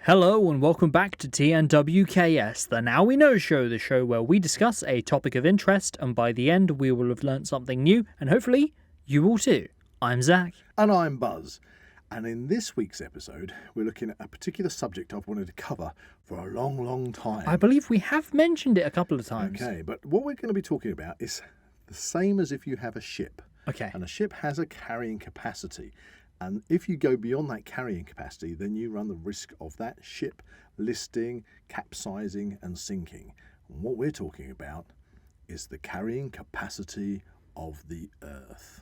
Hello and welcome back to TNWKS, the Now We Know show, the show where we discuss a topic of interest and by the end we will have learnt something new and hopefully you will too. I'm Zak. And I'm Buzz. And in this week's episode, we're looking at a particular subject I've wanted to cover for a long, long time. I believe we have mentioned it a couple of times. Okay, but what we're going to be talking about is the same as if you have a ship. Okay. And a ship has a carrying capacity. And if you go beyond that carrying capacity, then you run the risk of that ship listing, capsizing and sinking. And what we're talking about is the carrying capacity of the Earth.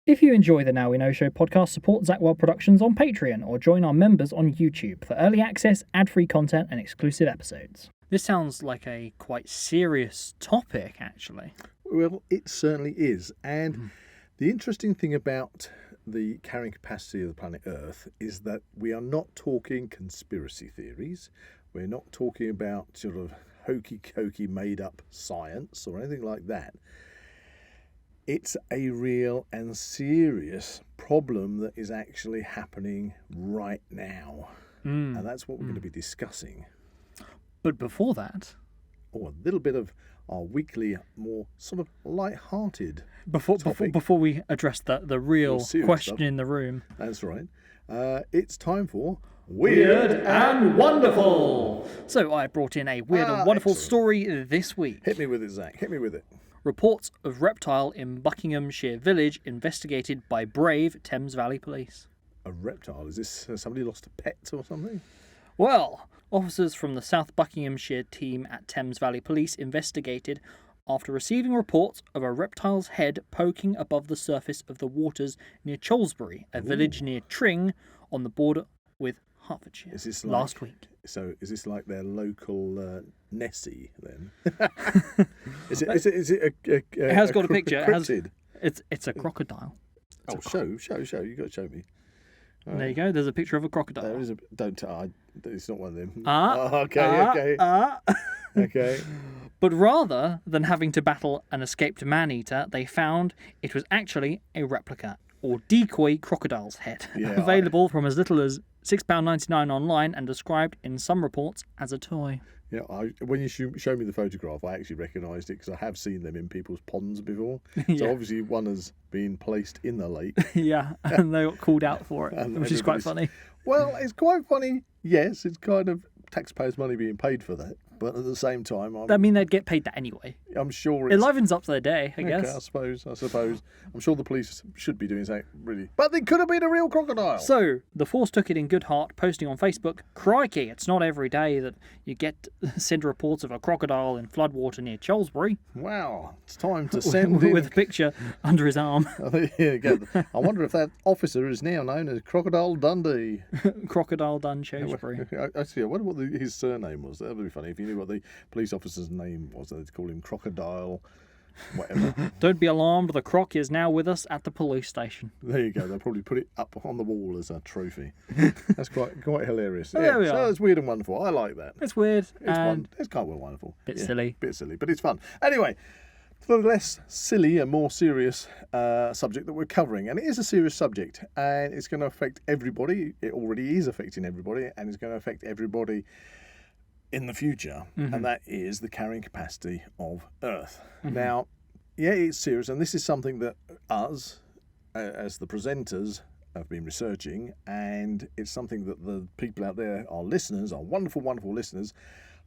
If you enjoy the Now We Know show podcast, support Zak Wylde Productions on Patreon or join our members on YouTube for early access, ad-free content and exclusive episodes. This sounds like a quite serious topic, actually. Well, it certainly is. And the interesting thing about the carrying capacity of the planet Earth is that we are not talking conspiracy theories. We're not talking about sort of hokey-cokey made-up science or anything like that. It's a real and serious problem that is actually happening right now. And that's what we're going to be discussing. But before that... Or a little bit of our weekly, more sort of light-hearted Before we address the real question stuff in the room. That's right. It's time for Weird and Wonderful! So I brought in a weird and wonderful story this week. Hit me with it, Zak. Hit me with it. Reports of reptile in Buckinghamshire village investigated by brave Thames Valley police. A reptile? Is this somebody lost a pet or something? Well, officers from the South Buckinghamshire team at Thames Valley Police investigated after receiving reports of a reptile's head poking above the surface of the waters near Cholesbury, a village near Tring on the border with Hertfordshire, last week. So is this like their local Nessie then? Is it it has got a picture. Cryptid? It's a crocodile. Show. You got to show me. There you go. There's a picture of a crocodile. There is a. It's not one of them. Okay. But rather than having to battle an escaped man-eater, they found it was actually a replica or decoy crocodile's head, available from as little as £6.99 online and described in some reports as a toy. Yeah, when you showed me the photograph, I actually recognised it because I have seen them in people's ponds before. So obviously one has been placed in the lake. Yeah, and they got called out for it, which is quite funny. Well, it's quite funny. Yes, it's kind of taxpayers' money being paid for that. But at the same time, I mean, they'd get paid that anyway. I'm sure it livens up their day, I guess. I suppose. I'm sure the police should be doing something, really. But they could have been a real crocodile. So, the force took it in good heart, posting on Facebook, "Crikey, it's not every day that you get send reports of a crocodile in floodwater near Cholesbury." Wow, it's time to send with a picture under his arm. I wonder if that officer is now known as Crocodile Dundee. Crocodile Dun Cholesbury. Actually, I wonder what his surname was. That would be funny if you knew what the police officer's name was. They'd call him Crocodile, whatever. Don't be alarmed, the croc is now with us at the police station. There you go. They'll probably put it up on the wall as a trophy. That's quite hilarious. There we are. So it's weird and wonderful. I like that. It's weird. It's kind of wonderful. Bit silly, but it's fun. Anyway, for the less silly and more serious subject that we're covering, and it is a serious subject, and it's going to affect everybody. It already is affecting everybody, and it's going to affect everybody in the future, and that is the carrying capacity of Earth. Now, it's serious, and this is something that us, as the presenters, have been researching, and it's something that the people out there, our listeners, our wonderful, wonderful listeners,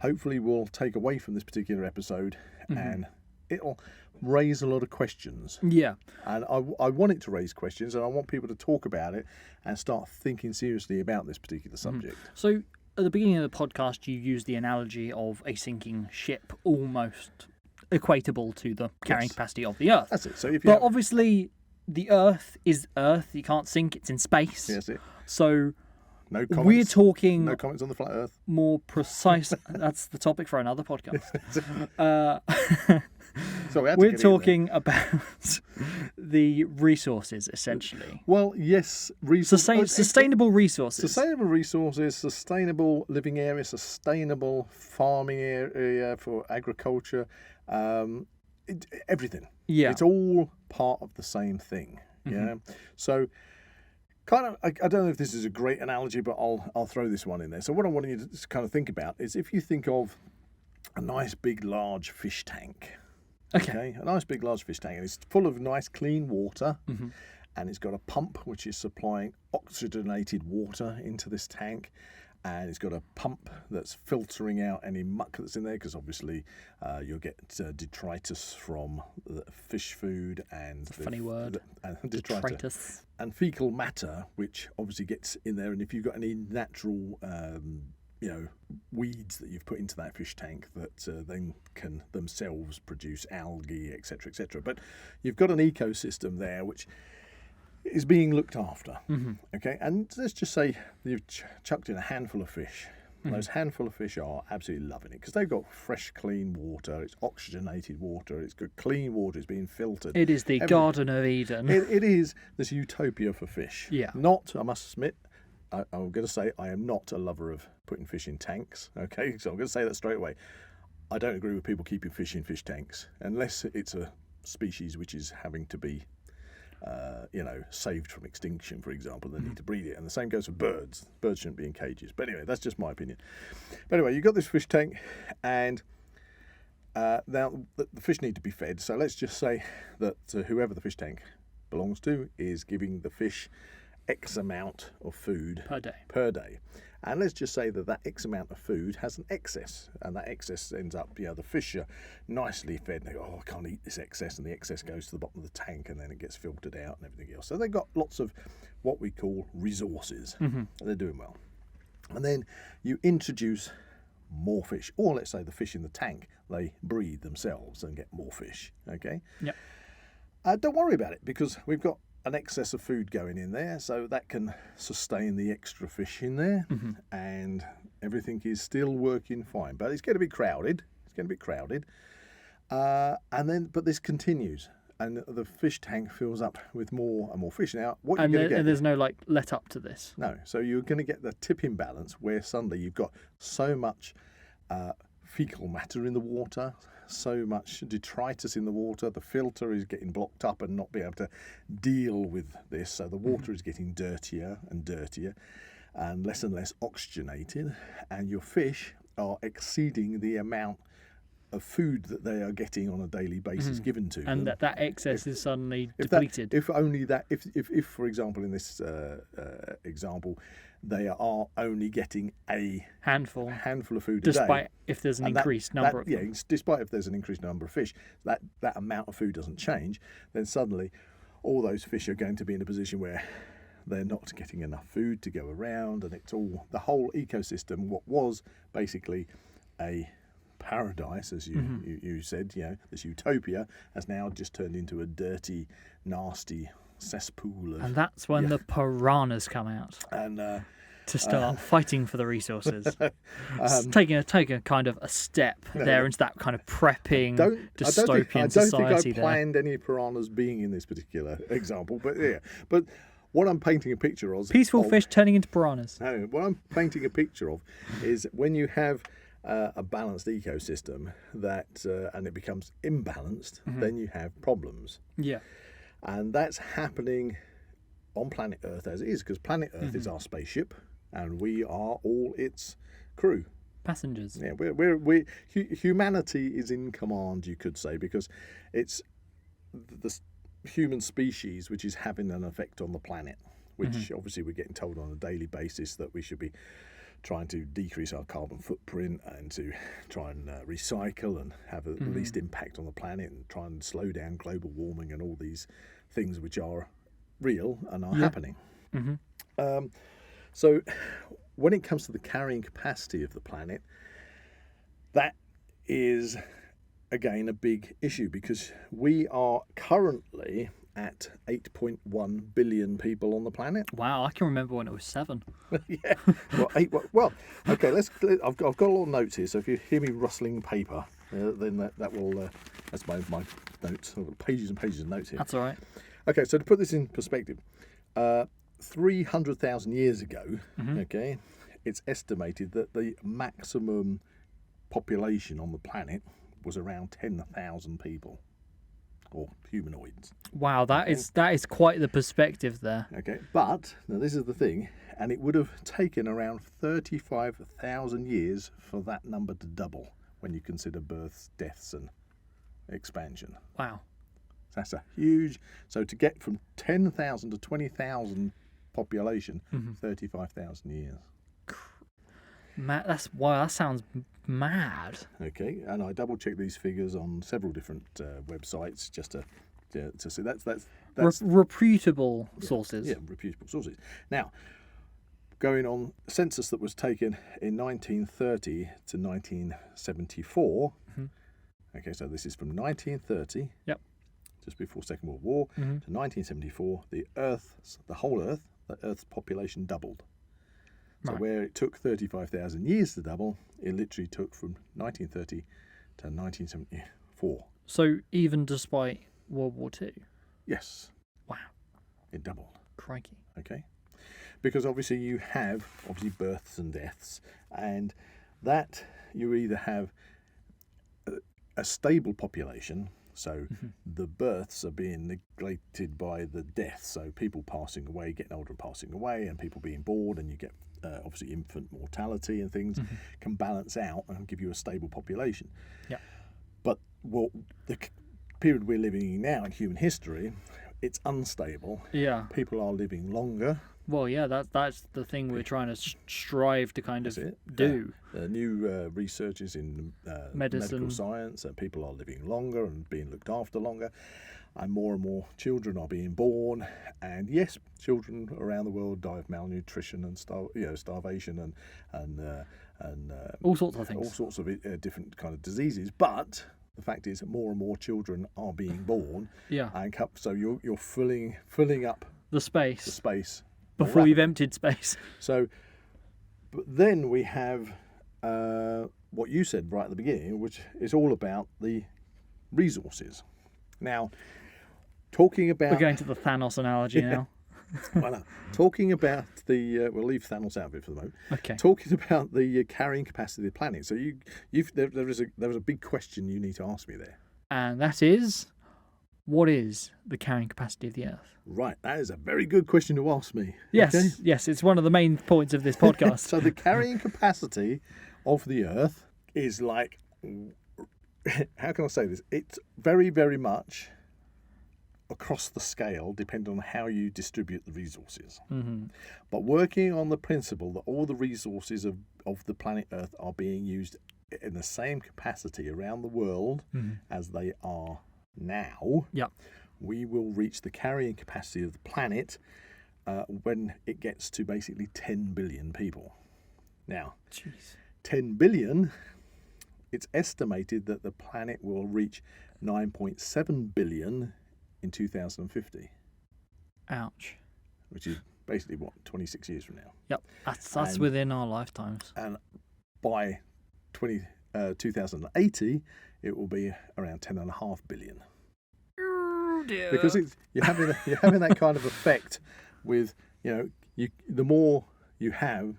hopefully will take away from this particular episode, and it'll raise a lot of questions. Yeah. And I want it to raise questions, and I want people to talk about it and start thinking seriously about this particular subject. So, at the beginning of the podcast, you used the analogy of a sinking ship, almost equatable to the carrying capacity of the Earth. That's it. So obviously, the Earth is Earth. You can't sink; it's in space. Yes, it. So no comments. We're talking. No comments on the flat Earth. More precise. That's the topic for another podcast. So we're talking about the resources, essentially. Well, yes, Sustainable resources. Sustainable resources, sustainable living area, sustainable farming area for agriculture, everything. Yeah. It's all part of the same thing. Yeah. So, kind of, I don't know if this is a great analogy, but I'll throw this one in there. So, what I want you to kind of think about is if you think of a nice, big, large fish tank. Okay. A nice, big, large fish tank, and it's full of nice, clean water. And it's got a pump which is supplying oxygenated water into this tank, and it's got a pump that's filtering out any muck that's in there, because obviously you'll get detritus from the fish food and funny word. Detritus and fecal matter, which obviously gets in there. And if you've got any natural weeds that you've put into that fish tank that then can themselves produce algae, etc., etc. But you've got an ecosystem there which is being looked after. Okay, and let's just say you've chucked in a handful of fish. Those handful of fish are absolutely loving it because they've got fresh, clean water. It's oxygenated water. It's good, clean water. It's being filtered. It is the Garden of Eden. It is this utopia for fish. Yeah. Not, I must admit, I'm going to say I am not a lover of putting fish in tanks. Okay, so I'm going to say that straight away. I don't agree with people keeping fish in fish tanks unless it's a species which is having to be saved from extinction, for example. They need to breed it, and the same goes for birds. Birds shouldn't be in cages. But anyway, that's just my opinion. But anyway, you've got this fish tank, and now the fish need to be fed. So let's just say that whoever the fish tank belongs to is giving the fish X amount of food per day. And let's just say that X amount of food has an excess, and that excess ends up, the fish are nicely fed, and they go, I can't eat this excess, and the excess goes to the bottom of the tank, and then it gets filtered out and everything else. So they've got lots of what we call resources, and they're doing well. And then you introduce more fish, or let's say the fish in the tank, they breed themselves and get more fish, okay? Yep. Don't worry about it, because we've got an excess of food going in there, so that can sustain the extra fish in there, and everything is still working fine. But it's going to be crowded. But this continues, and the fish tank fills up with more and more fish. Now, what you're going to get? And there's no let up to this. No, so you're going to get the tipping balance where suddenly you've got so much fecal matter in the water, so much detritus in the water, the filter is getting blocked up and not being able to deal with this, so the water is getting dirtier and dirtier and less oxygenated, and your fish are exceeding the amount of food that they are getting on a daily basis given to them. And that excess is suddenly depleted. If for example, in this example, they are only getting a handful of food a day. Despite if there's an increased number of them. Despite if there's an increased number of fish, that amount of food doesn't change, then suddenly all those fish are going to be in a position where they're not getting enough food to go around, and it's all, the whole ecosystem, what was basically a paradise, as you said, this utopia, has now just turned into a dirty, nasty cesspool. And that's when the piranhas come out. And to start fighting for the resources. Taking a kind of a step there into that kind of prepping dystopian society. I don't think I planned any piranhas being in this particular example, but yeah. But what I'm painting a picture of... Peaceful fish turning into piranhas. No, what I'm painting a picture of is when you have a balanced ecosystem and it becomes imbalanced, then you have problems. Yeah. And that's happening on planet Earth as it is, because planet Earth is our spaceship, and we are all its crew. Passengers. Yeah, humanity is in command, you could say, because it's the human species which is having an effect on the planet, which obviously we're getting told on a daily basis that we should be trying to decrease our carbon footprint and to try and recycle and have the least impact on the planet and try and slow down global warming and all these things which are real and are happening. So when it comes to the carrying capacity of the planet, that is again a big issue, because we are currently at 8.1 billion people on the planet. Wow, I can remember when it was 7. Yeah. Well, okay. I've got a lot of notes here, so if you hear me rustling paper, then that will that's my notes. I've got pages and pages of notes here. That's all right. Okay, so to put this in perspective, 300,000 years ago, okay, it's estimated that the maximum population on the planet was around 10,000 people, or humanoids. Wow, that is quite the perspective there. Okay, but now this is the thing, and it would have taken around 35,000 years for that number to double when you consider births, deaths, and expansion. Wow. That's a huge. So to get from 10,000 to 20,000 population, 35,000 years. That sounds mad. Okay, and I double checked these figures on several different websites just to see that's Reputable sources. Yeah, reputable sources. Now, going on census that was taken in 1930 to 1974. Okay, so this is from 1930. Yep. Just before Second World War to 1974, the whole Earth, the Earth's population doubled. So where it took 35,000 years to double, it literally took from 1930 to 1974. So even despite World War II? Yes. Wow. It doubled. Crikey. Okay. Because obviously you have births and deaths, and that you either have a stable population. So the births are being neglected by the deaths. So people passing away, getting older and passing away, and people being born, and you get obviously infant mortality and things can balance out and give you a stable population. Yeah. But the period we're living in now in human history, it's unstable. Yeah. People are living longer. Well, yeah, that's the thing we're trying to strive to kind of do. New researches in Medicine. medical science, people are living longer and being looked after longer, and more children are being born. And yes, children around the world die of malnutrition and starvation and all sorts of things, all sorts of different kind of diseases. But the fact is, more and more children are being born. Yeah. And so you're filling up the space. Before you've emptied space. So, but then we have what you said right at the beginning, which is all about the resources. Now, talking about... We're going to the Thanos analogy now. Well, talking about the... we'll leave Thanos out of it for the moment. Okay. Talking about the carrying capacity of the planet. So there was a big question you need to ask me there. And that is... What is the carrying capacity of the Earth? Right, that is a very good question to ask me. Yes, okay? Yes, it's one of the main points of this podcast. So the carrying capacity of the Earth is like, how can I say this? It's very, very much across the scale, depending on how you distribute the resources. But working on the principle that all the resources of the planet Earth are being used in the same capacity around the world as they are now, we will reach the carrying capacity of the planet when it gets to basically 10 billion people. Now, 10 billion, it's estimated that the planet will reach 9.7 billion in 2050. Ouch. Which is basically, 26 years from now. Yep, that's within our lifetimes. And by 2080, it will be around 10.5 billion. Oh dear. Because you're having that kind of effect with, the more you have,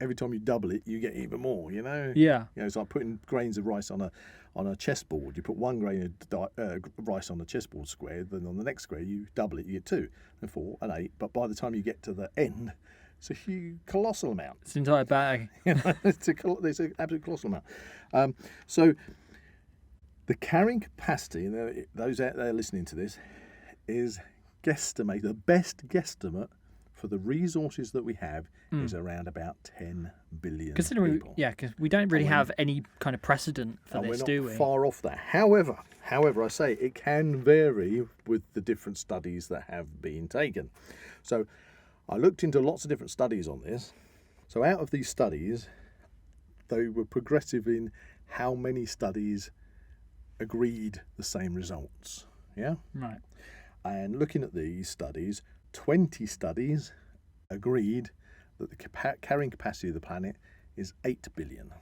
every time you double it, you get even more. Yeah. It's like putting grains of rice on a chessboard. You put one grain of rice on the chessboard square, then on the next square you double it, you get 2 and 4 and 8. But by the time you get to the end, it's a huge, colossal amount. It's an entire bag. It's an absolute colossal amount. So the carrying capacity, and those out there listening to this, is guesstimate. The best guesstimate for the resources that we have is around about 10 billion people. Because we don't really have any kind of precedent for this, do we? We're not far off that. However, I say it can vary with the different studies that have been taken. So I looked into lots of different studies on this. So out of these studies, they were progressive in how many studies agreed the same results. Yeah? Right. And looking at these studies, 20 studies agreed that the carrying capacity of the planet is 8 billion.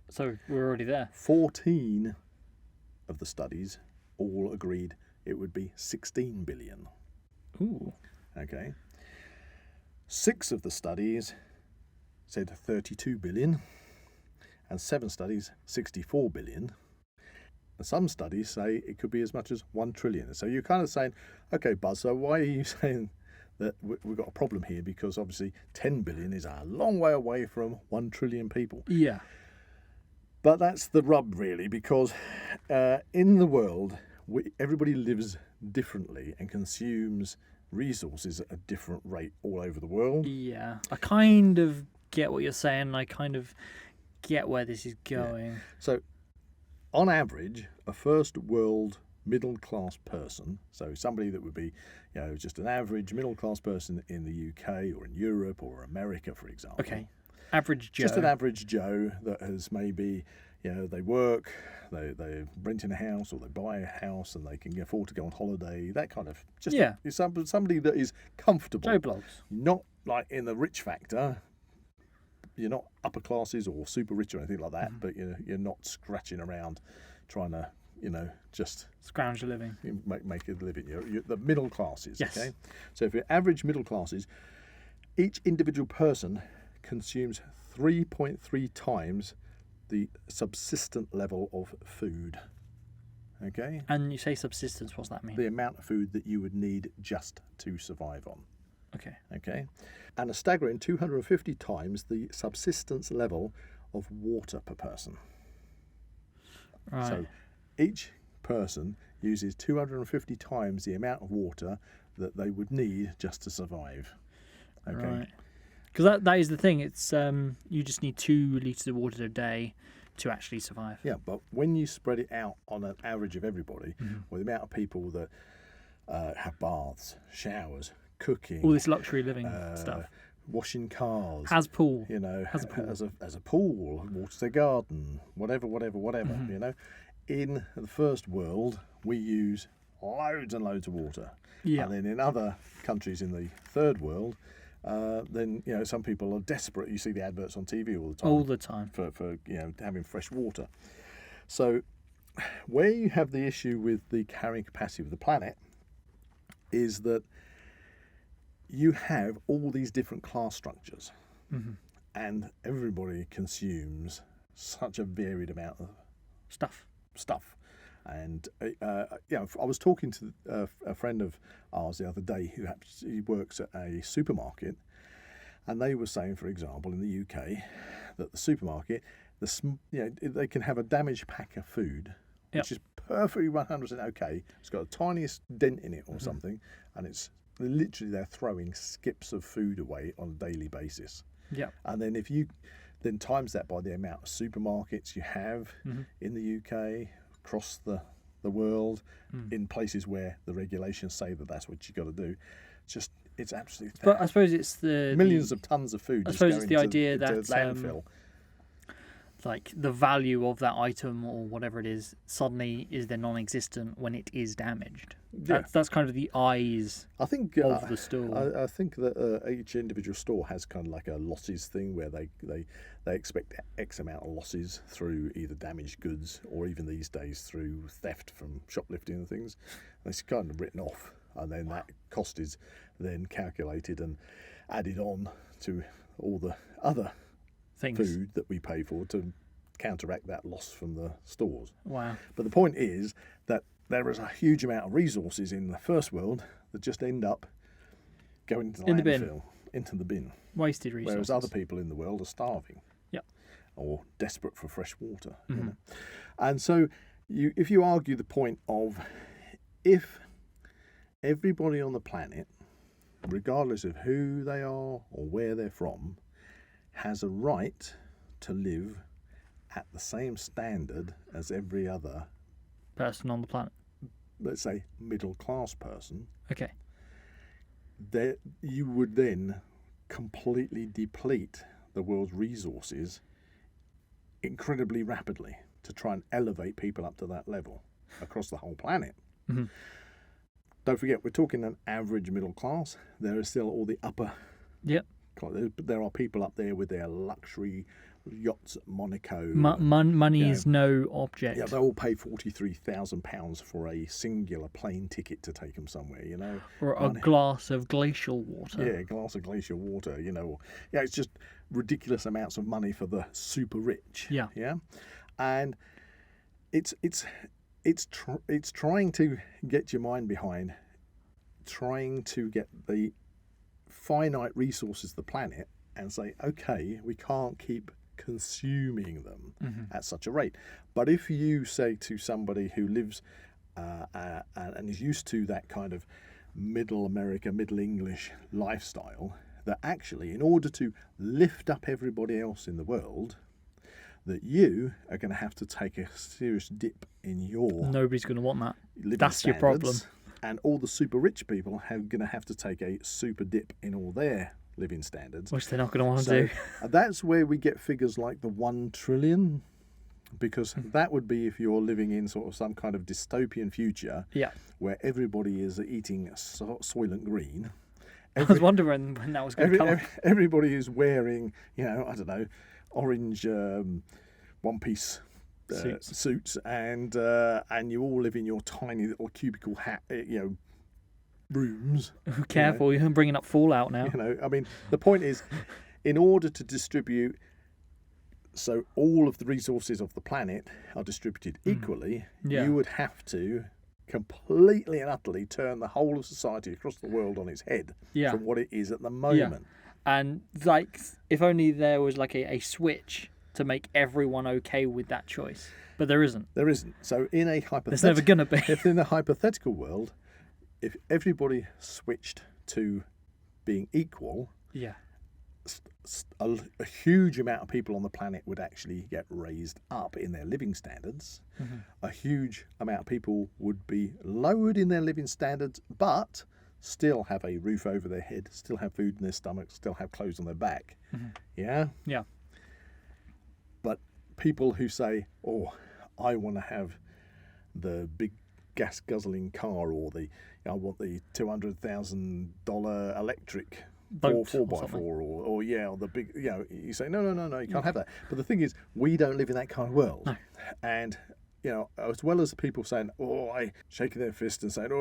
So we're already there. 14 of the studies all agreed it would be 16 billion. Ooh. Okay. 6 of the studies said 32 billion, and 7 studies 64 billion. And some studies say it could be as much as 1 trillion. So you're kind of saying, okay, Buzz, so why are you saying that we've got a problem here? Because obviously 10 billion is a long way away from 1 trillion people. Yeah. But that's the rub, really, because in the world, everybody lives differently and consumes resources at a different rate all over the world. Yeah. I kind of get what you're saying. I kind of get where this is going. Yeah. So, on average, a first world middle class person, so somebody that would be, just an average middle class person in the UK or in Europe or America, for example. Okay. Average Joe. Just an average Joe that has maybe, they work, they're renting a house or they buy a house and they can afford to go on holiday, that kind of, somebody that is comfortable. Joe Blogs. Not like in the rich factor. You're not upper classes or super rich or anything like that, but you're not scratching around trying to, just scrounge a living. Make a living. You're the middle classes, yes. Okay? So if you're average middle classes, each individual person consumes 3.3 times the subsistent level of food. Okay? And you say subsistence, what's that mean? The amount of food that you would need just to survive on. Okay. And a staggering 250 times the subsistence level of water per person. Right. So each person uses 250 times the amount of water that they would need just to survive. Okay. Right. Because that is the thing. It's you just need 2 litres of water a day to actually survive. Yeah, but when you spread it out on an average of everybody, with the amount of people that have baths, showers, cooking, all this luxury living stuff, washing cars, has pool, has a pool, waters their garden, whatever, in the first world we use loads and loads of water. Yeah. And then in other countries in the third world, then some people are desperate. You see the adverts on TV all the time. For having fresh water. So where you have the issue with the carrying capacity of the planet is that you have all these different class structures, and everybody consumes such a varied amount of stuff. And I was talking to a friend of ours the other day who actually works at a supermarket, and they were saying, for example, in the UK, that the supermarket, they can have a damaged pack of food, which is perfectly 100% okay. It's got the tiniest dent in it or something, and they're throwing skips of food away on a daily basis. Yeah. And then if you then times that by the amount of supermarkets you have in the UK, across the world, in places where the regulations say that that's what you got to do, it's absolutely. But I suppose it's the millions of tons of food. I suppose it's the idea that landfill. Like the value of that item or whatever it is suddenly is then non-existent when it is damaged. That's kind of the eyes of the store. I think that each individual store has kind of like a losses thing where they expect X amount of losses through either damaged goods or even these days through theft from shoplifting and things. And it's kind of written off, and then that cost is then calculated and added on to all the other food that we pay for to counteract that loss from the stores. Wow. But the point is that there is a huge amount of resources in the first world that just end up going into the landfill, into the bin. Wasted resources. Whereas other people in the world are starving. Yeah. Or desperate for fresh water. And so if you argue the point of if everybody on the planet, regardless of who they are or where they're from, has a right to live at the same standard as every other person on the planet, let's say middle class person, okay, you would then completely deplete the world's resources incredibly rapidly to try and elevate people up to that level across the whole planet. Don't forget, we're talking an average middle class. There are still all the upper. Yep. There are people up there with their luxury yachts at Monaco. Money is no object. Yeah, they all pay £43,000 for a singular plane ticket to take them somewhere, Or a glass of glacial water. Yeah, a glass of glacial water, Yeah, it's just ridiculous amounts of money for the super rich. Yeah. Yeah. And it's trying to get your mind behind trying to get the finite resources of the planet and say, okay, we can't keep consuming them at such a rate. But if you say to somebody who lives and is used to that kind of middle America, middle English lifestyle, that actually in order to lift up everybody else in the world, that you are going to have to take a serious dip in your Nobody's going to want that. living That's your problem. standards, and all the super rich people are going to have to take a super dip in all their living standards. Which they're not going to want to So do. that's where we get figures like the 1 trillion, because that would be if you're living in sort of some kind of dystopian future Yeah. where everybody is eating Soylent Green. I was wondering when that was going to come. Everybody is wearing, I don't know, orange one-piece suits, and you all live in your tiny little cubicle rooms. Careful, you're bringing up Fallout now. I mean, the point is, in order to distribute, so all of the resources of the planet are distributed equally, you would have to completely and utterly turn the whole of society across the world on its head from what it is at the moment. And like, if only there was like a switch to make everyone okay with that choice. But there isn't. There isn't. So in a There's never going to be. If in a hypothetical world, if everybody switched to being equal, a huge amount of people on the planet would actually get raised up in their living standards. A huge amount of people would be lowered in their living standards, but still have a roof over their head, still have food in their stomach, still have clothes on their back. Yeah? Yeah. But people who say, oh, I want to have the big gas guzzling car, or I want the $200,000 electric Boat 4x4 or the big, you say, no, you can't have that. But the thing is, we don't live in that kind of world. No. And, as well as people saying, shaking their fist and saying,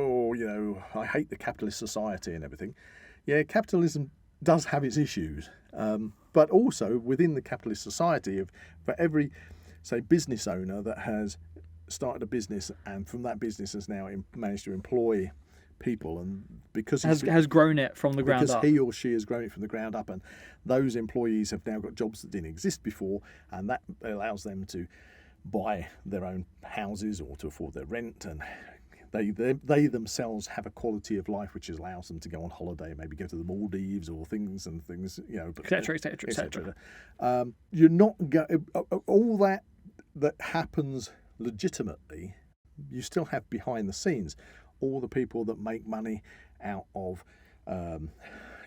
I hate the capitalist society and everything. Yeah, capitalism does have its issues. But also within the capitalist society, for every, say, business owner that has started a business and from that business has now managed to employ people, and because has grown it from the ground up, because he or she has grown it from the ground up, and those employees have now got jobs that didn't exist before, and that allows them to buy their own houses or to afford their rent, and they themselves have a quality of life which allows them to go on holiday, maybe go to the Maldives or things, etc. You're not all that happens legitimately. You still have behind the scenes all the people that make money out of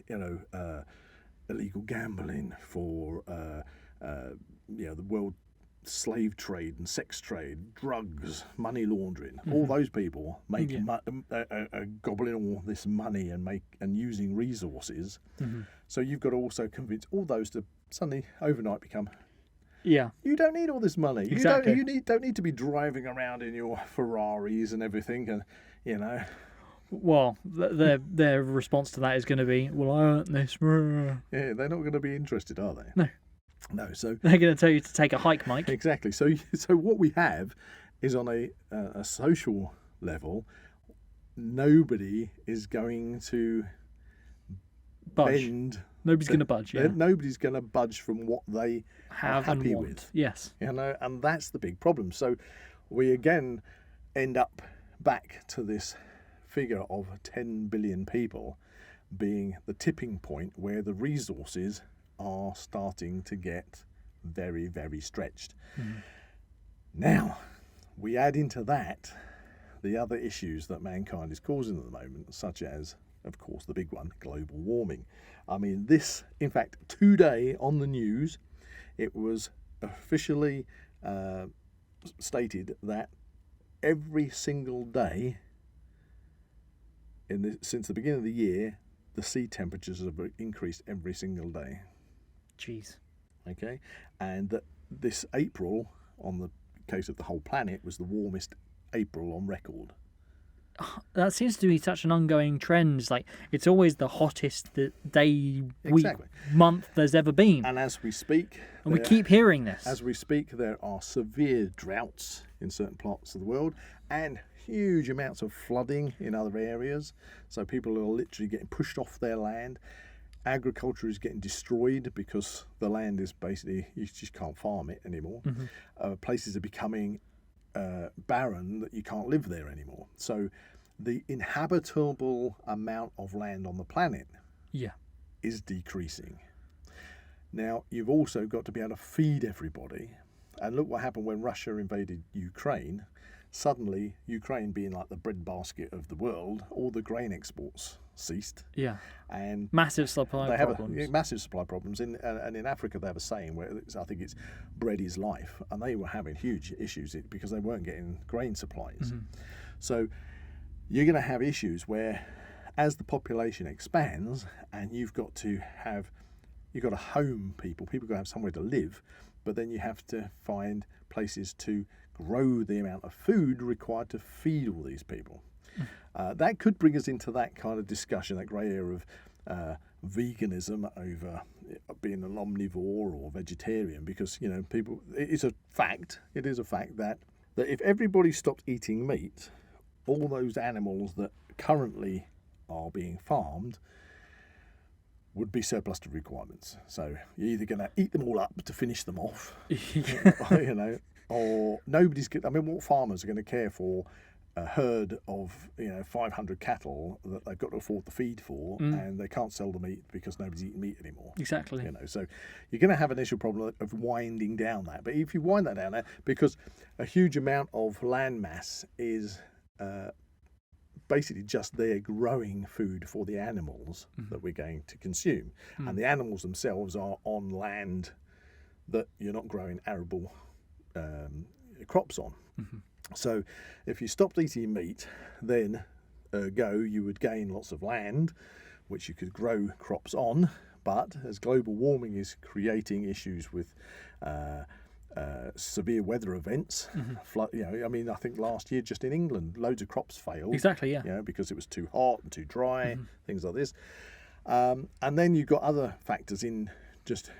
illegal gambling, for the world slave trade and sex trade, drugs, money laundering. All those people make gobbling all this money and using resources. So you've got to also convince all those to suddenly overnight become. Yeah. You don't need all this money. Exactly. You don't need to be driving around in your Ferraris and everything, and Well, their response to that is going to be, well, I earned this. Yeah, they're not going to be interested, are they? No. So they're going to tell you to take a hike, Mike. Exactly. So what we have is on a social level, nobody is going to bend. Nobody's going to budge. Yeah. Nobody's going to budge from what they have are happy and want. with. Yes. And that's the big problem. So we again end up back to this figure of 10 billion people being the tipping point where the resources are starting to get very, very stretched. Now, we add into that the other issues that mankind is causing at the moment, such as, of course, the big one, global warming. I mean, this, in fact, today on the news, it was officially stated that every single day since the beginning of the year, the sea temperatures have increased every single day. Jeez. Okay, and that this April, on the case of the whole planet, was the warmest April on record. That seems to be such an ongoing trend. It's like it's always the hottest day, week, Exactly. month there's ever been. And as we speak, And we keep hearing this. As we speak, there are severe droughts in certain parts of the world and huge amounts of flooding in other areas. So people are literally getting pushed off their land. Agriculture is getting destroyed because the land is basically, you just can't farm it anymore. Places are becoming barren that you can't live there anymore. So the inhabitable amount of land on the planet is decreasing. Now, you've also got to be able to feed everybody. And look what happened when Russia invaded Ukraine. Suddenly, Ukraine being like the breadbasket of the world, all the grain exports ceased. Yeah. And massive supply problems. Have massive supply problems. And in Africa, they have a saying where I think it's bread is life. And they were having huge issues because they weren't getting grain supplies. So you're going to have issues where as the population expands and you've got to home people got to have somewhere to live, but then you have to find places to grow the amount of food required to feed all these people. That could bring us into that kind of discussion, that grey area of veganism over being an omnivore or vegetarian, because people. It is a fact that if everybody stopped eating meat, all those animals that currently are being farmed would be surplus to requirements. So you're either going to eat them all up to finish them off, or nobody's. I mean, what farmers are going to care for a herd of 500 cattle that they've got to afford the feed for, and they can't sell the meat because nobody's eating meat anymore. Exactly. So you're going to have an initial problem of winding down that. But if you wind that down, because a huge amount of land mass is basically just there growing food for the animals that we're going to consume, and the animals themselves are on land that you're not growing arable crops on. So if you stopped eating meat, then you would gain lots of land which you could grow crops on. But as global warming is creating issues with severe weather events, flood, I think last year just in England, loads of crops failed. Exactly, yeah. Because it was too hot and too dry, things like this. And then you've got other factors in just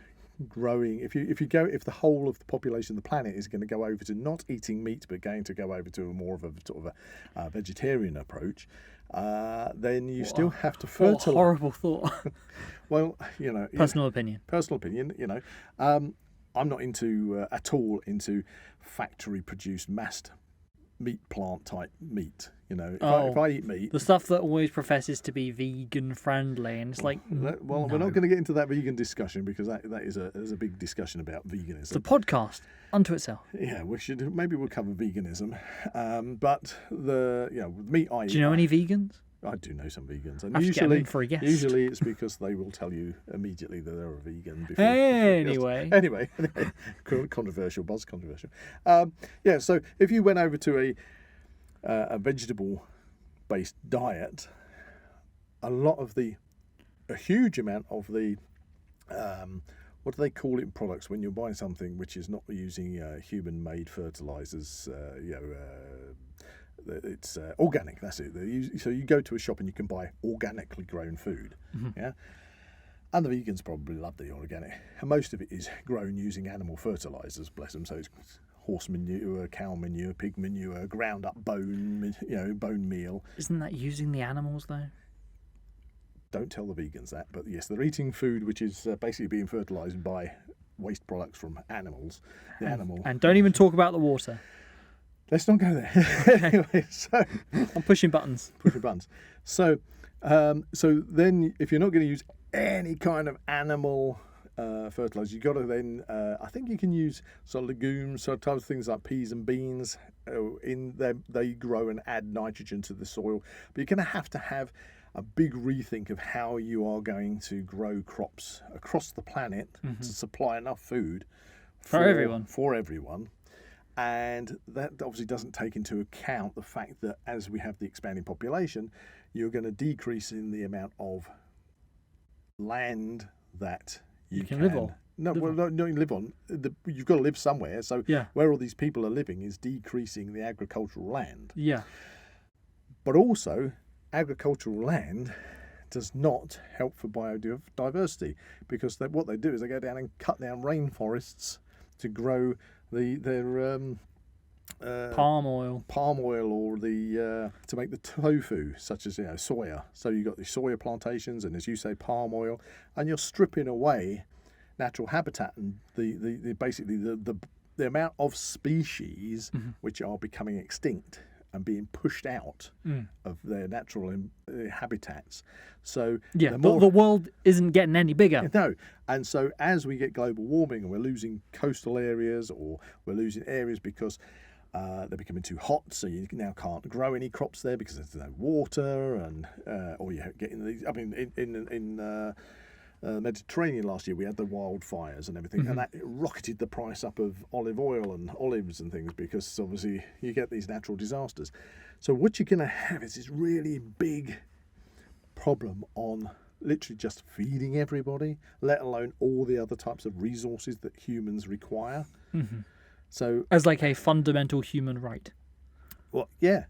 growing. If the whole of the population of the planet is going to go over to not eating meat but going to go over to a more of a sort of a vegetarian approach, then you still have to fertilize. What a horrible thought. Well, Personal opinion. I'm not at all into factory produced massed meat plant type meat. If I eat meat, the stuff that always professes to be vegan friendly, and it's like, we're not going to get into that vegan discussion because that is a big discussion about veganism. It's a podcast unto itself. Yeah, maybe we'll cover veganism, but the meat I eat. Do you know any vegans? I do know some vegans, and I have to get them in for a guest. Usually it's because they will tell you immediately that they're a vegan. Before Anyway, controversial. So if you went over to a vegetable-based diet, a huge amount of the what do they call it in products when you're buying something which is not using human-made fertilizers? It's organic. That's it. So you go to a shop and you can buy organically grown food. Yeah. And the vegans probably love the organic. And most of it is grown using animal fertilizers, bless them. So it's horse manure, cow manure, pig manure, ground up bone meal. Isn't that using the animals though? Don't tell the vegans that, but yes, they're eating food which is basically being fertilized by waste products from animals. And don't even talk about the water. Let's not go there. Anyway, so I'm pushing buttons. So then, if you're not going to use any kind of animal fertilizer, you've got to then. I think you can use sort of legumes, sort of types of things like peas and beans. In them, they grow and add nitrogen to the soil. But you're going to have a big rethink of how you are going to grow crops across the planet to supply enough food for everyone. And that obviously doesn't take into account the fact that as we have the expanding population, you're going to decrease in the amount of land that you can live on. No, not you live on. You've got to live somewhere. So Yeah. where all these people are living is decreasing the agricultural land. Yeah. But also, agricultural land does not help for biodiversity, because what they do is they go down and cut down rainforests to grow their Palm oil. or to make the tofu, such as soya. So you've got the soya plantations, and as you say, palm oil, and you're stripping away natural habitat and basically the amount of species which are becoming extinct and being pushed out of their natural habitats. So Yeah, but the world isn't getting any bigger. No, and so as we get global warming and we're losing coastal areas, or we're losing areas because they're becoming too hot, so you now can't grow any crops there because there's no water, and or you're getting these. I mean, in Mediterranean last year we had the wildfires and everything, and that rocketed the price up of olive oil and olives and things, because obviously you get these natural disasters. So what you're going to have is this really big problem on literally just feeding everybody, let alone all the other types of resources that humans require. So as like a fundamental human right. Well, yeah,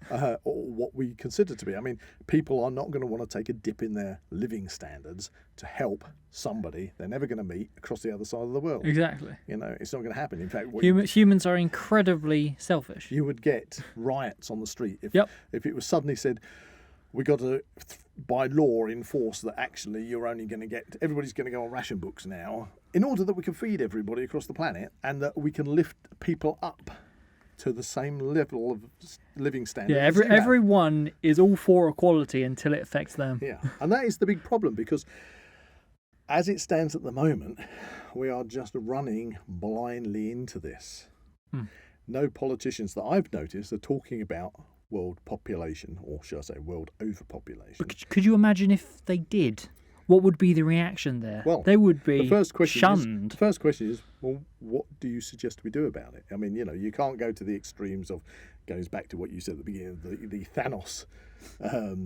or what we consider to be. I mean, people are not going to want to take a dip in their living standards to help somebody they're never going to meet across the other side of the world. Exactly. It's not going to happen. In fact, humans are incredibly selfish. You would get riots on the street if it was suddenly said, we got to, by law, enforce that actually everybody's going to go on ration books now, in order that we can feed everybody across the planet, and that we can lift people up to the same level of living standard. Yeah, everyone is all for equality until it affects them. Yeah, and that is the big problem, because as it stands at the moment, we are just running blindly into this. No politicians that I've noticed are talking about world population, or should I say world overpopulation. But could you imagine if they did? What would be the reaction there? Well, they would be shunned. The first question is, well, what do you suggest we do about it? I mean, you can't go to the extremes of, goes back to what you said at the beginning, the Thanos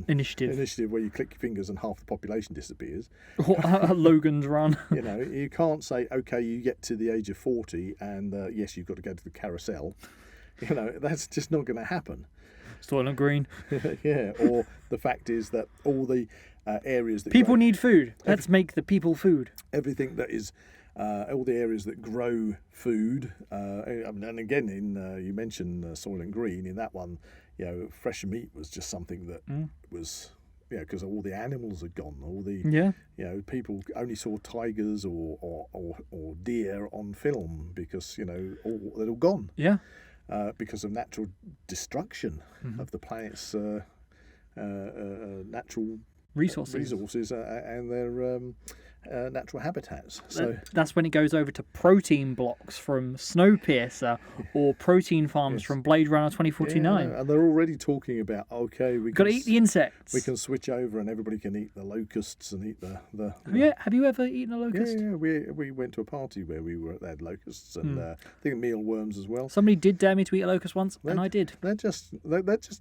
initiative where you click your fingers and half the population disappears. Logan's Run. You can't say, okay, you get to the age of 40 and yes, you've got to go to the carousel. That's just not going to happen. Soylent Green. Yeah, or the fact is that all the areas that people need food. Let's make the people food. Everything that is all the areas that grow food, and again, you mentioned Soylent Green. In that one, fresh meat was just something that was, because all the animals had gone. All the people only saw tigers or deer on film because they're all gone. Yeah. Because of natural destruction of the planet's natural resources and their natural habitats. So that's when it goes over to protein blocks from Snowpiercer or protein farms from Blade Runner 2049. Yeah, and they're already talking about, okay, we've got to eat the insects. We can switch over and everybody can eat the locusts and eat the Have you ever eaten a locust? Yeah, we went to a party where they had locusts and I think mealworms as well. Somebody did dare me to eat a locust once, and I did. They're just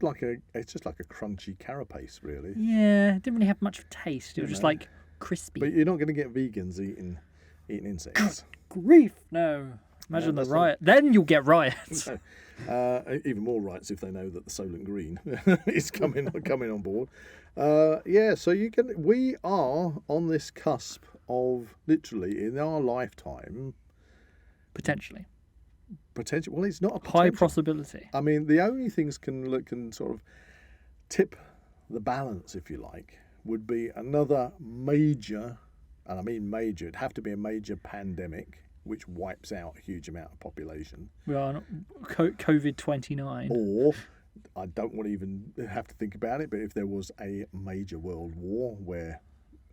like a crunchy carapace, really. Yeah, it didn't really have much taste. It was just like crispy. But you're not going to get vegans eating insects. Grief! No. Imagine the riot. Then you'll get riots. Even more riots if they know that the Soylent Green is coming on board. So we are on this cusp of literally in our lifetime. Potentially. Well, it's not a potential. High possibility. I mean, the only things can sort of tip the balance, if you like, would be another major, and I mean major, it'd have to be a major pandemic which wipes out a huge amount of population. We are COVID-29. Or, I don't want to even have to think about it, but if there was a major world war where,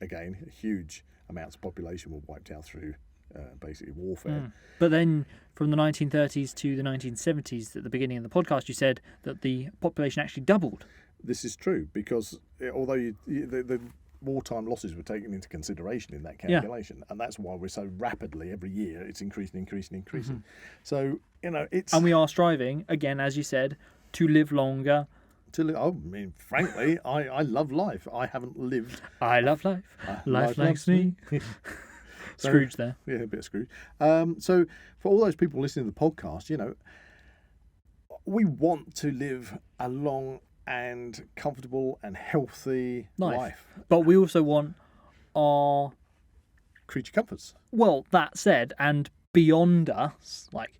again, huge amounts of population were wiped out through basically warfare. But then from the 1930s to the 1970s, at the beginning of the podcast, you said that the population actually doubled. This is true because although the wartime losses were taken into consideration in that calculation, and that's why we're so rapidly every year it's increasing. So it's and we are striving again, as you said, to live longer. Frankly, I love life. I haven't lived. I love life. Life likes me. Scrooge there. Yeah, a bit of Scrooge. So for all those people listening to the podcast, we want to live a long and comfortable and healthy life. But we also want our creature comforts. Well, that said, and beyond us, like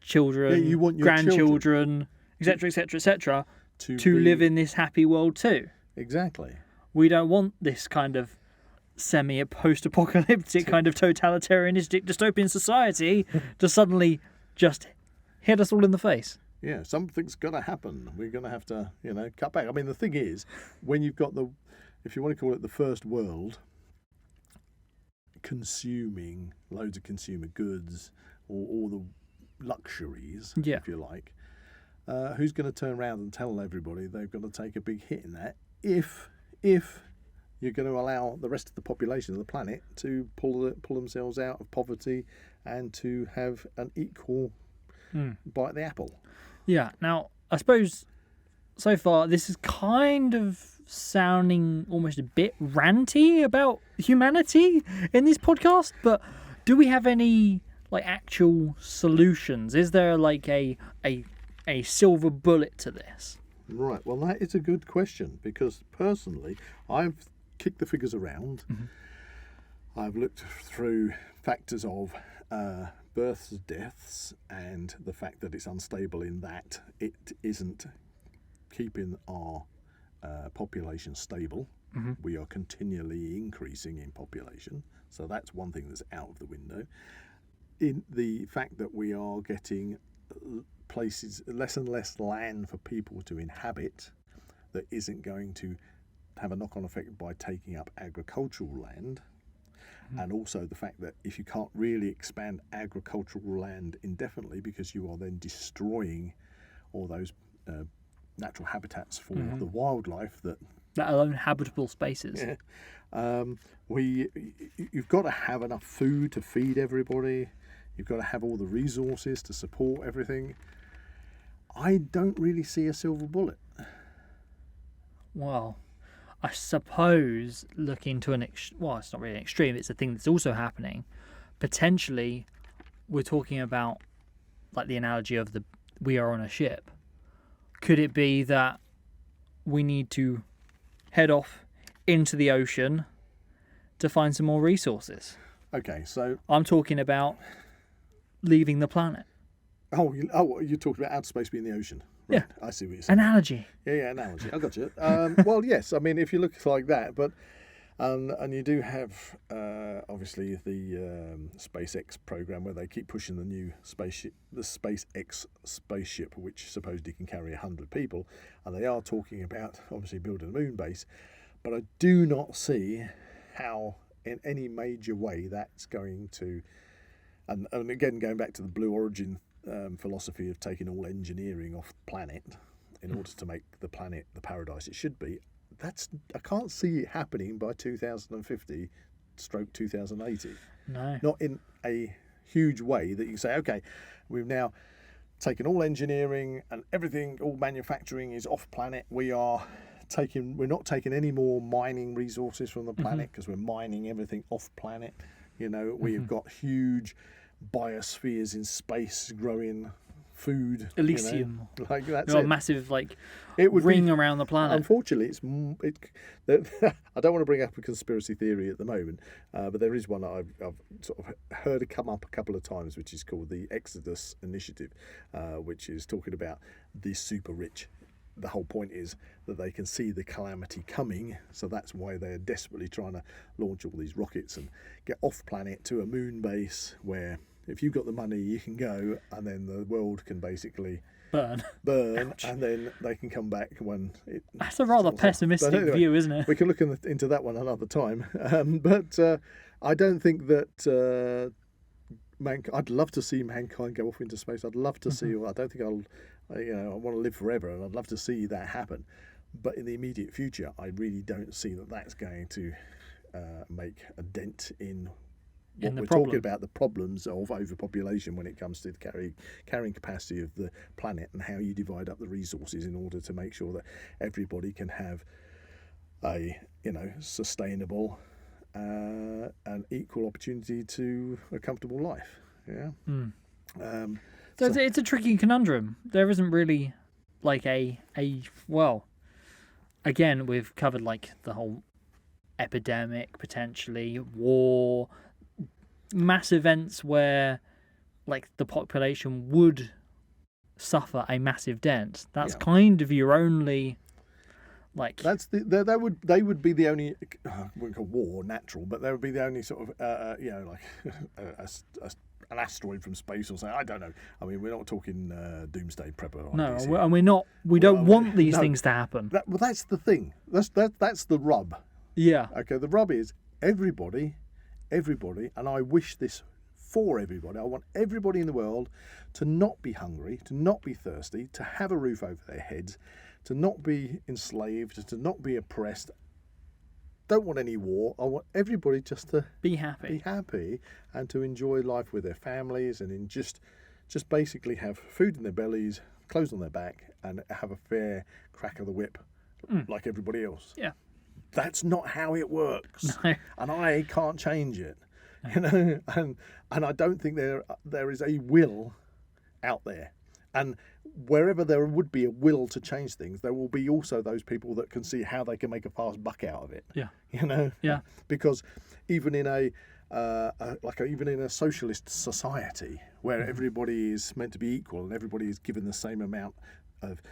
children, you want your grandchildren, etc., etc., etc., to live in this happy world too. Exactly. We don't want this kind of post-apocalyptic kind of totalitarianistic dystopian society to suddenly just hit us all in the face. Yeah, something's got to happen. We're going to have to, cut back. I mean, the thing is, when you've got if you want to call it the first world, consuming loads of consumer goods or all the luxuries, if you like, who's going to turn around and tell everybody they've got to take a big hit in that if you're going to allow the rest of the population of the planet to pull themselves out of poverty and to have an equal bite of the apple? Yeah. Now, I suppose so far this is kind of sounding almost a bit ranty about humanity in this podcast, but do we have any actual solutions? Is there a silver bullet to this? Right. Well, that is a good question, because personally, I've kicked the figures around. Mm-hmm. I've looked through factors of births, deaths, and the fact that it's unstable in that it isn't keeping our population stable. Mm-hmm. We are continually increasing in population, so that's one thing that's out of the window. In the fact that we are getting places, less and less land for people to inhabit, that isn't going to have a knock-on effect by taking up agricultural land. And also the fact that if you can't really expand agricultural land indefinitely, because you are then destroying all those natural habitats for the wildlife that alone habitable spaces. Yeah. You've got to have enough food to feed everybody. You've got to have all the resources to support everything. I don't really see a silver bullet. Well, I suppose looking to it's not really an extreme, it's a thing that's also happening. Potentially, we're talking about the analogy of we are on a ship. Could it be that we need to head off into the ocean to find some more resources? Okay, so I'm talking about leaving the planet. You're talking about outer space being the ocean. Right. Yeah. I see what you're saying. Analogy. Yeah, analogy. I got you. Well, yes. I mean, if you look like that, but and you do have obviously the SpaceX program where they keep pushing the new spaceship, the SpaceX spaceship, which supposedly can carry 100 people, and they are talking about obviously building a moon base, but I do not see how in any major way that's going to, and again going back to the Blue Origin philosophy of taking all engineering off the planet in order to make the planet the paradise it should be. I can't see it happening by 2050 / 2080. No. Not in a huge way that you can say, okay, we've now taken all engineering and everything, all manufacturing is off planet. We're not taking any more mining resources from the planet because we're mining everything off planet. We've got huge biospheres in space growing food. Elysium. That's a massive it would ring around the planet. Unfortunately, I don't want to bring up a conspiracy theory at the moment, but there is one that I've sort of heard it come up a couple of times, which is called the Exodus Initiative, which is talking about the super rich. The whole point is that they can see the calamity coming, so that's why they're desperately trying to launch all these rockets and get off planet to a moon base where if you've got the money you can go, and then the world can basically burn and then they can come back when it... That's a rather pessimistic view, isn't it? We can look into that one another time, but I don't think that I'd love to see mankind go off into space. I'd love to see. I don't think I want to live forever, and I'd love to see that happen. But in the immediate future, I really don't see that that's going to make a dent in what we're talking about, the problems of overpopulation when it comes to the carrying capacity of the planet and how you divide up the resources in order to make sure that everybody can have a sustainable an equal opportunity to a comfortable life. Yeah. So it's a tricky conundrum. There isn't really like well, again, we've covered like the whole epidemic, potentially war, mass events where like the population would suffer a massive dent. That's kind of your only like. That's they would be the only. I wouldn't call war natural, but they would be the only sort of an asteroid from space or something. I don't know. I mean, we're not talking doomsday prepper. No, and we're not. We don't want these things to happen. That's the thing. That's the rub. Yeah. Okay. The rub is everybody, and I wish this for everybody. I want everybody in the world to not be hungry, to not be thirsty, to have a roof over their heads, to not be enslaved, to not be oppressed. Don't want any war. I want everybody just to be happy, and to enjoy life with their families, and just basically have food in their bellies, clothes on their back, and have a fair crack of the whip like everybody else. Yeah. That's not how it works. No. And I can't change it. You know, and I don't think there is a will out there. And wherever there would be a will to change things, there will be also those people that can see how they can make a fast buck out of it. Yeah. You know? Yeah. Because even in even in a socialist society where everybody is meant to be equal and everybody is given the same amount of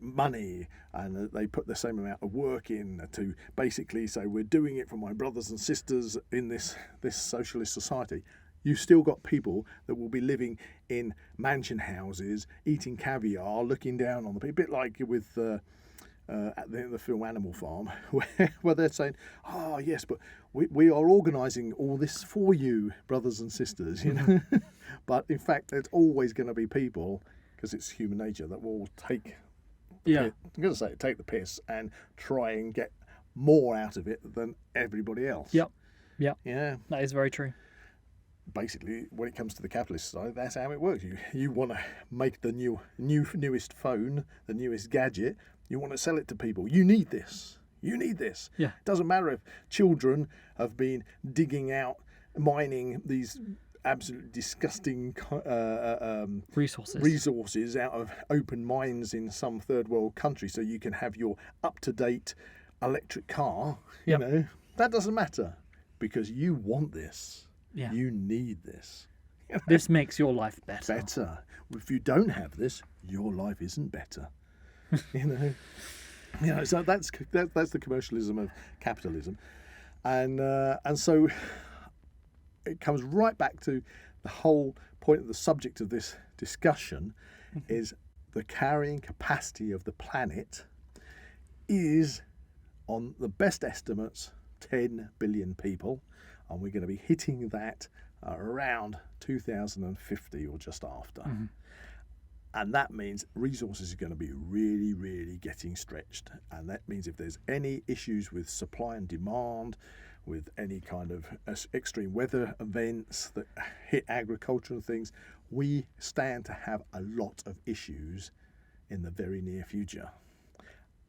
money, and they put the same amount of work in to basically say we're doing it for my brothers and sisters in this socialist society, you've still got people that will be living in mansion houses, eating caviar, looking down on the people, a bit like with at the film Animal Farm, where they're saying, oh yes, but we are organising all this for you, brothers and sisters, you know. But in fact, there's always going to be people, because it's human nature, that will take I'm going to say take the piss and try and get more out of it than everybody else. Yep. Yeah. That is very true. Basically, when it comes to the capitalist side, that's how it works. You want to make the newest phone, the newest gadget. You want to sell it to people. You need this. Yeah. It doesn't matter if children have been digging out, mining these absolutely disgusting resources out of open mines in some third world country, so you can have your up-to-date electric car. You know, that doesn't matter because you want this. Yeah. You need this. You know? This makes your life better. If you don't have this, your life isn't better. You know. So that's the commercialism of capitalism, and so it comes right back to the whole point of the subject of this discussion is the carrying capacity of the planet is, on the best estimates, 10 billion people, and we're going to be hitting that around 2050 or just after. And that means resources are going to be really, really getting stretched. And that means if there's any issues with supply and demand, with any kind of extreme weather events that hit agriculture and things, we stand to have a lot of issues in the very near future.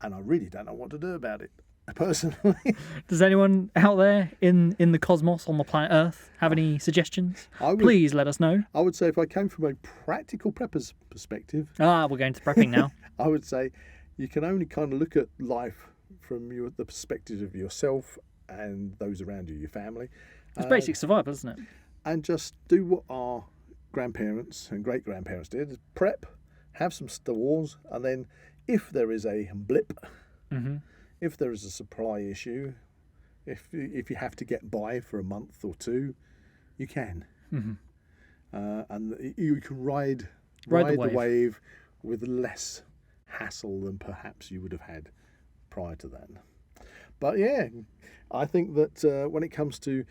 And I really don't know what to do about it, personally. Does anyone out there in the cosmos on the planet Earth have any suggestions? Please let us know. I would say if I came from a practical prepper's perspective... we're going to prepping now. I would say you can only kind of look at life from the perspective of yourself and those around you, your family. It's basic survival, isn't it? And just do what our grandparents and great-grandparents did. Prep, have some stores, and then if there is a blip... If there is a supply issue, if you have to get by for a month or two, you can. And you can ride the wave with less hassle than perhaps you would have had prior to that. But yeah, I think that when it comes to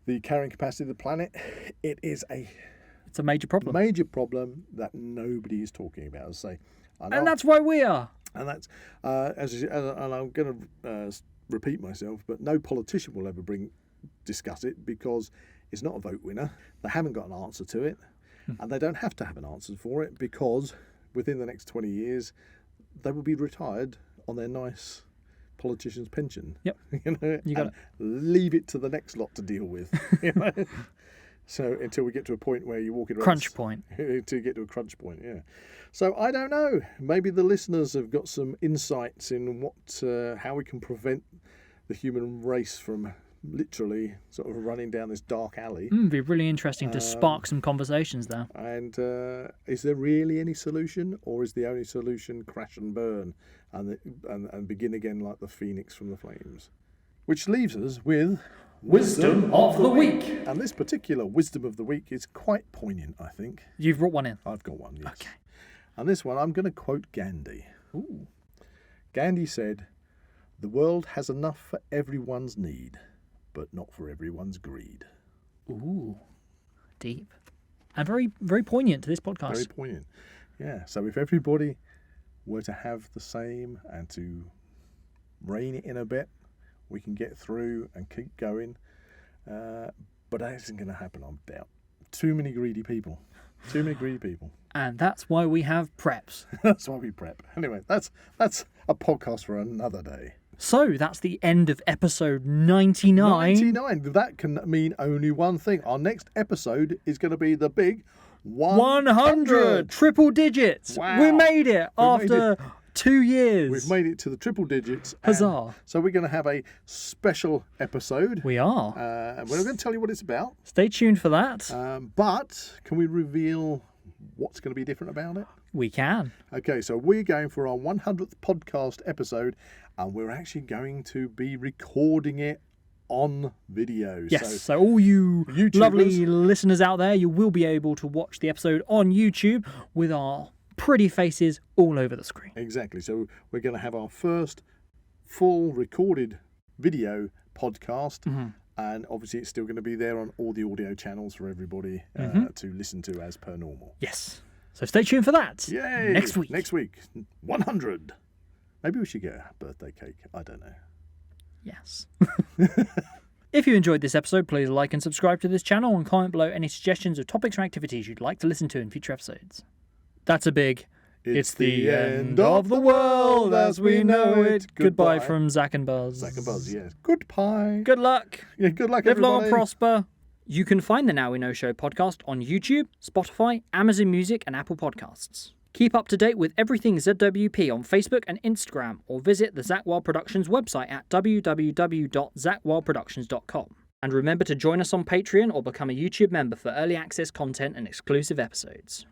the carrying capacity of the planet, it's a major problem. Major problem that nobody is talking about. As I say, and that's why we are. And that's and I'm going to repeat myself, but no politician will ever discuss it because it's not a vote winner. They haven't got an answer to it, and they don't have to have an answer for it because within the next 20 years they will be retired on their nice politician's pension. Yep. You know, You got and leave it to the next lot to deal with. You know? So until we get to a point where you're walking around. Crunch point. To get to a crunch point, yeah. So I don't know. Maybe the listeners have got some insights in how we can prevent the human race from literally sort of running down this dark alley. It'd be really interesting to spark some conversations there. And is there really any solution, or is the only solution crash and burn and begin again like the phoenix from the flames? Which leaves us with Wisdom of the Week. And this particular wisdom of the week is quite poignant, I think. You've brought one in. I've got one, yes. Okay. And this one, I'm going to quote Gandhi. Ooh. Gandhi said, "The world has enough for everyone's need, but not for everyone's greed." Ooh. Deep. And very, very poignant to this podcast. Very poignant. Yeah, so if everybody were to have the same and to rein it in a bit, we can get through and keep going. But that isn't going to happen, I doubt. Too many greedy people. Too many greedy people. And that's why we have preps. That's why we prep. Anyway, that's a podcast for another day. So that's the end of episode 99. 99. That can mean only one thing. Our next episode is going to be the big 100. Triple digits. Wow. We made it after 2 years. We've made it to the triple digits. Huzzah. So we're going to have a special episode. We are. And we're not going to tell you what it's about. Stay tuned for that. But can we reveal what's going to be different about it? We can. Okay, so we're going for our 100th podcast episode, and we're actually going to be recording it on video. Yes, so all you YouTubers, lovely listeners out there, you will be able to watch the episode on YouTube with our pretty faces all over the screen. Exactly. So we're going to have our first full recorded video podcast. Mm-hmm. And obviously it's still going to be there on all the audio channels for everybody to listen to as per normal. Yes. So stay tuned for that. Yay! Next week. Next week. 100. Maybe we should get a birthday cake. I don't know. Yes. If you enjoyed this episode, please like and subscribe to this channel and comment below any suggestions of topics or activities you'd like to listen to in future episodes. That's a big... It's the end of the world as we know it. Goodbye from Zak and Buzz. Zak and Buzz, yes. Goodbye. Good luck. Yeah, good luck, Live everybody. long and prosper. You can find the Now We Know Show podcast on YouTube, Spotify, Amazon Music, and Apple Podcasts. Keep up to date with everything ZWP on Facebook and Instagram, or visit the Zak Wylde Productions website at www.zakwyldeproductions.com. And remember to join us on Patreon or become a YouTube member for early access content and exclusive episodes.